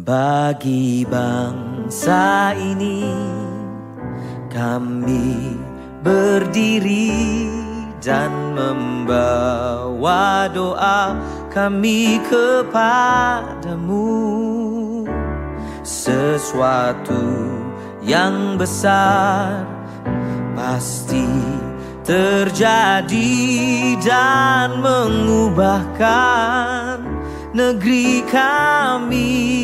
Bagi bangsa ini kami berdiri dan membawa doa kami kepadamu. Sesuatu yang besar pasti terjadi dan mengubahkan negeri kami.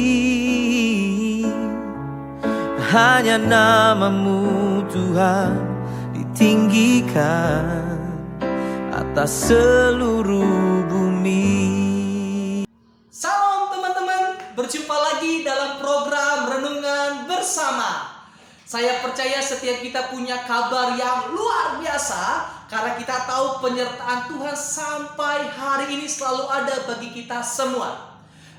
Hanya namamu Tuhan ditinggikan atas seluruh bumi. Salam teman-teman, berjumpa lagi dalam program Renungan Bersama. Saya percaya setiap kita punya kabar yang luar biasa, karena kita tahu penyertaan Tuhan sampai hari ini selalu ada bagi kita semua.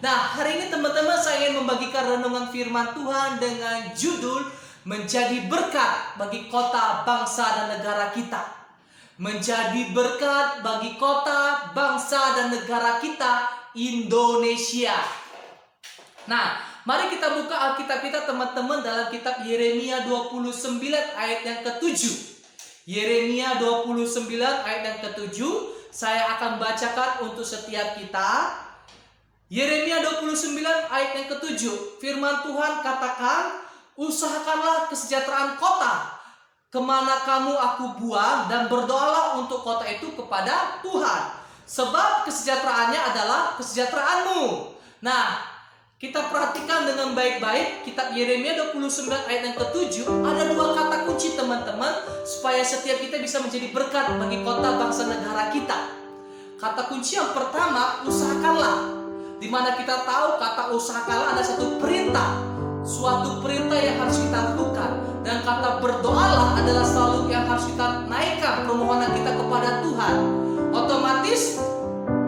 Nah, hari ini teman-teman saya ingin membagikan renungan firman Tuhan dengan judul Menjadi Berkat bagi Kota, Bangsa, dan Negara Kita. Menjadi berkat bagi kota, bangsa, dan negara kita, Indonesia. Nah, mari kita buka Alkitab kita teman-teman dalam kitab Yeremia 29 ayat yang ke-7. Yeremia 29 ayat yang ke-7 saya akan bacakan untuk setiap kita. Yeremia 29 ayat yang ke-7, firman Tuhan katakan, usahakanlah kesejahteraan kota kemana kamu aku buang, dan berdoalah untuk kota itu kepada Tuhan, sebab kesejahteraannya adalah kesejahteraanmu. Nah, kita perhatikan dengan baik-baik kitab Yeremia 29 ayat yang ke-7, ada dua kata kunci teman-teman supaya setiap kita bisa menjadi berkat bagi kota, bangsa, negara kita. Kata kunci yang pertama, usahakanlah. Dimana kita tahu kata usahakanlah ada satu perintah, suatu perintah yang harus kita lakukan. Dan kata berdoalah adalah selalu yang harus kita naikkan permohonan kita kepada Tuhan. Otomatis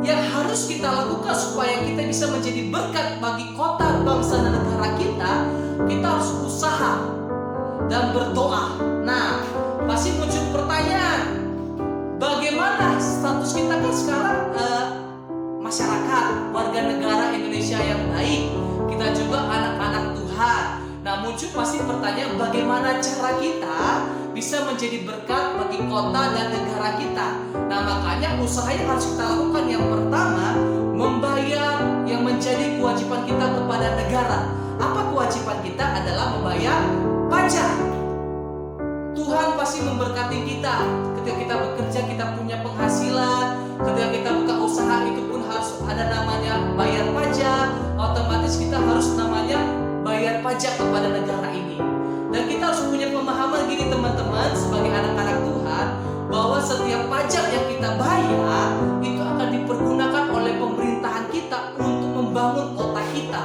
yang harus kita lakukan supaya kita bisa menjadi berkat bagi kota, bangsa, dan negara kita harus usaha dan berdoa. Nah, pasti muncul pertanyaan, bagaimana status kita kan sekarang masyarakat, warga negara Indonesia yang baik, kita juga anak-anak Tuhan. Nah, muncul pasti pertanyaan, bagaimana cara kita bisa menjadi berkat bagi kota dan negara kita. Nah, makanya usaha yang harus kita lakukan yang pertama, membayar yang menjadi kewajiban kita kepada negara. Apa kewajiban kita? Adalah membayar pajak. Tuhan pasti memberkati kita. Ketika kita bekerja, kita punya penghasilan. Ketika kita buka usaha, itu pun harus ada namanya bayar pajak. Otomatis kita harus namanya bayar pajak kepada negara ini. Dan kita harus punya pemahaman gini teman-teman, sebagai anak-anak Tuhan, bahwa setiap pajak yang kita bayar itu akan dipergunakan oleh pemerintahan kita untuk membangun kota kita,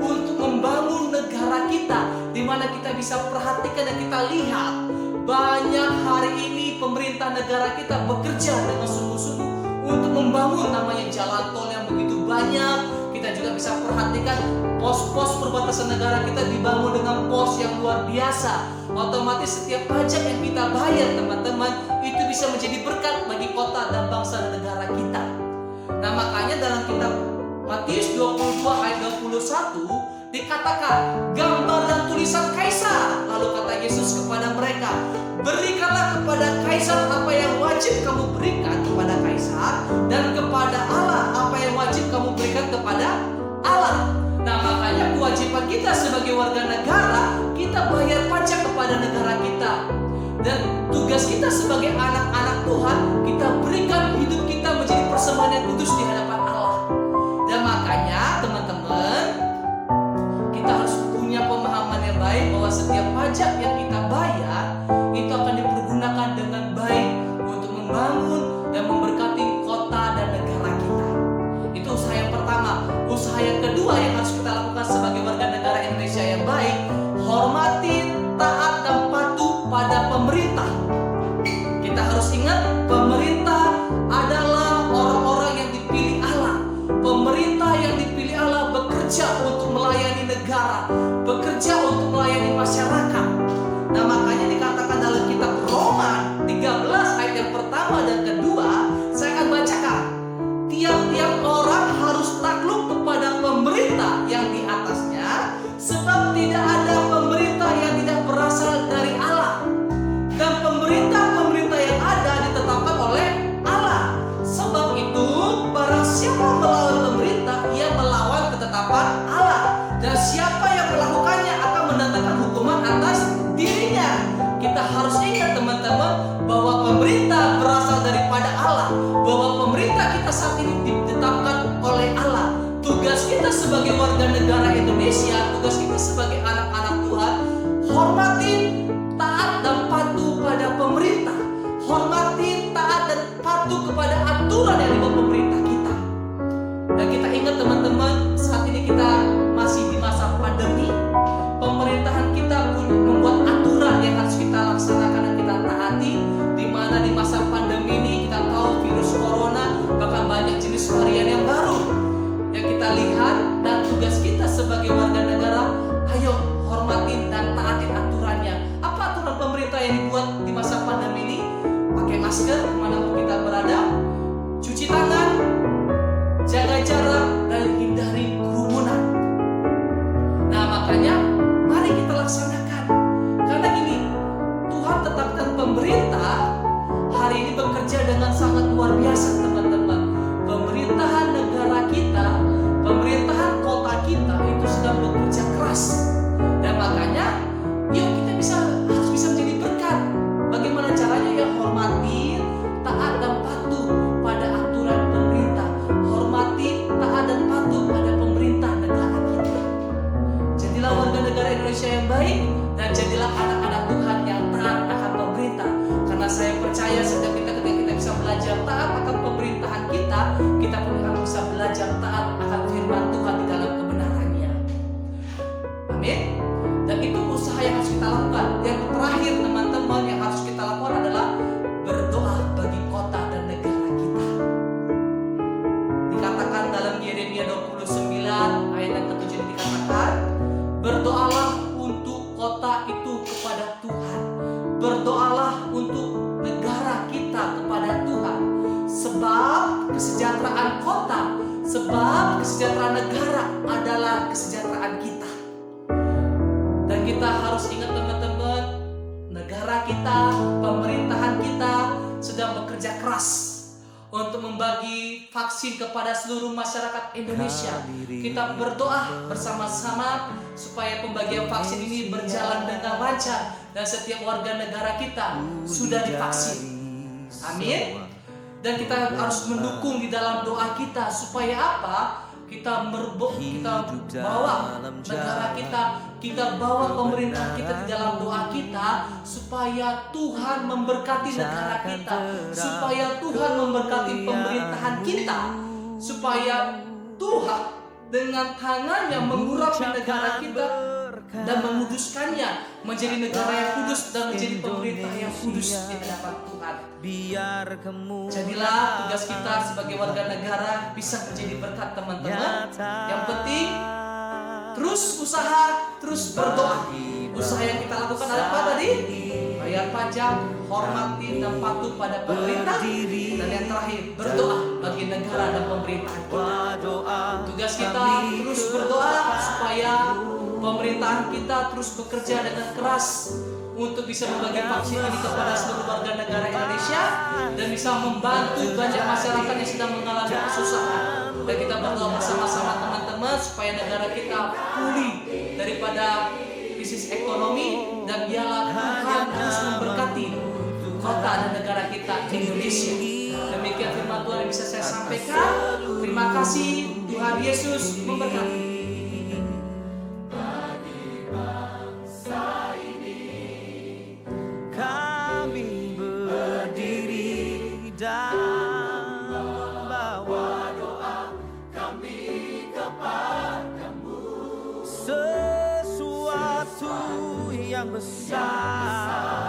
untuk membangun negara kita. Dimana kita bisa perhatikan dan kita lihat, banyak hari ini pemerintah negara kita bekerja dengan sungguh-sungguh untuk membangun namanya jalan tol yang begitu banyak. Kita juga bisa perhatikan pos-pos perbatasan negara kita dibangun dengan pos yang luar biasa. Otomatis setiap pajak yang kita bayar teman-teman itu bisa menjadi berkat bagi kota dan bangsa dan negara kita. Nah, makanya dalam kitab Matius 22 ayat 21 dikatakan, gambar dan tulisan kaisar. Lalu kata Yesus kepada mereka, berikanlah kepada kaisar apa yang wajib kamu berikan kepada kaisar, dan kepada Allah apa yang wajib kamu berikan kepada Allah. Nah, makanya kewajiban kita sebagai warga negara, kita bayar pajak kepada negara kita. Dan tugas kita sebagai anak-anak Tuhan, kita berikan hidup kita menjadi persembahan yang kudus di hadapan Allah. Dan makanya teman-teman, kita harus punya pemahaman yang baik bahwa setiap pajak yang kita bayar itu akan dipergunakan dengan baik untuk membangun dan memberkati kota dan negara kita. Itu usaha yang pertama. Usaha yang kedua yang harus kita lakukan sebagai warga negara Indonesia yang baik, hormati, taat, dan patuh pada pemerintah. Kita harus ingat, pemerintah ada Indonesia, tugas kita sebagai anak-anak Tuhan, hormatin, taat dan patuh pada pemerintah. Hormatin, taat dan patuh kepada aturan yang dibuat pemerintah kita. Dan kita ingat teman-teman, saat ini kita masih di masa pandemi. Pemerintahan kita pun membuat aturan yang harus kita laksanakan dan kita taati. Di mana di masa pandemi ini kita tahu virus corona, bahkan banyak jenis varian yang baru yang kita lihat. Dan tugas kita sebagai warga negara, ayo hormatin dan taatin aturannya. Apa aturan pemerintah yang dibuat di masa pandemi ini? Pakai masker dimanapun kita berada, cuci tangan, jaga jarak, dan hindari kerumunan. Nah makanya mari kita laksanakan. Karena gini, Tuhan tetapkan pemerintah hari ini bekerja dengan sangat luar biasa teman-teman. Pemerintahan negara kita, pemerintahan kota kita itu sedang bekerja keras. Dan makanya yuk kita harus bisa menjadi berkat. Bagaimana caranya? Ya hormati, taat dan patuh pada aturan pemerintah. Hormati, taat dan patuh pada pemerintah negara kita. Jadilah warga negara Indonesia yang baik dan jadilah anak-anak Tuhan yang taat akan pemerintah. Karena saya percaya setiap ketika kita bisa belajar taat akan pemerintahan kita pun akan bisa belajar taat akan firman Tuhan di dalam kebenarannya. Amin. Dan itu usaha yang harus kita lakukan. Yang terakhir teman-teman yang harus kita lakukan adalah berdoa bagi kota dan negara kita. Dikatakan dalam Yeremia 29 ayat yang ke-7 dikatakan, berdoalah untuk kota itu kepada Tuhan. Berdoalah untuk negara kita kepada Tuhan. Sebab kesejahteraan kota, sebab kesejahteraan negara adalah kesejahteraan kita. Dan kita harus ingat teman-teman, negara kita, pemerintahan kita sedang bekerja keras untuk membagi vaksin kepada seluruh masyarakat Indonesia. Kita berdoa bersama-sama supaya pembagian vaksin ini berjalan dengan lancar dan setiap warga negara kita sudah divaksin. Amin. Dan kita harus mendukung di dalam doa kita supaya apa? Kita bawa negara kita bawa pemerintah kita di dalam doa kita supaya Tuhan memberkati negara kita, supaya Tuhan memberkati pemerintahan kita, supaya Tuhan dengan tangannya mengurapi negara kita dan menguduskannya menjadi negara yang kudus dan menjadi pemerintah yang kudus di hadapan Tuhan. Jadilah tugas kita sebagai warga negara bisa menjadi berkat teman-teman. Yang penting terus usaha, terus berdoa. Usaha yang kita lakukan apa tadi? Bayar pajak, hormati dan patuh pada pemerintah. Dan yang terakhir, berdoa bagi negara dan pemerintahan kita. Tugas kita terus berdoa supaya pemerintahan kita terus bekerja dengan keras untuk bisa membagi vaksin ini kepada seluruh warga negara Indonesia dan bisa membantu banyak masyarakat yang sedang mengalami kesusahan. Dan kita berdoa bersama-sama teman-teman supaya negara kita pulih daripada krisis ekonomi dan biarlah Tuhan terus memberkati kota dan negara kita Indonesia. Demikian firman Tuhan yang bisa saya sampaikan. Terima kasih, Tuhan Yesus memberkati. Sesuatu yang besar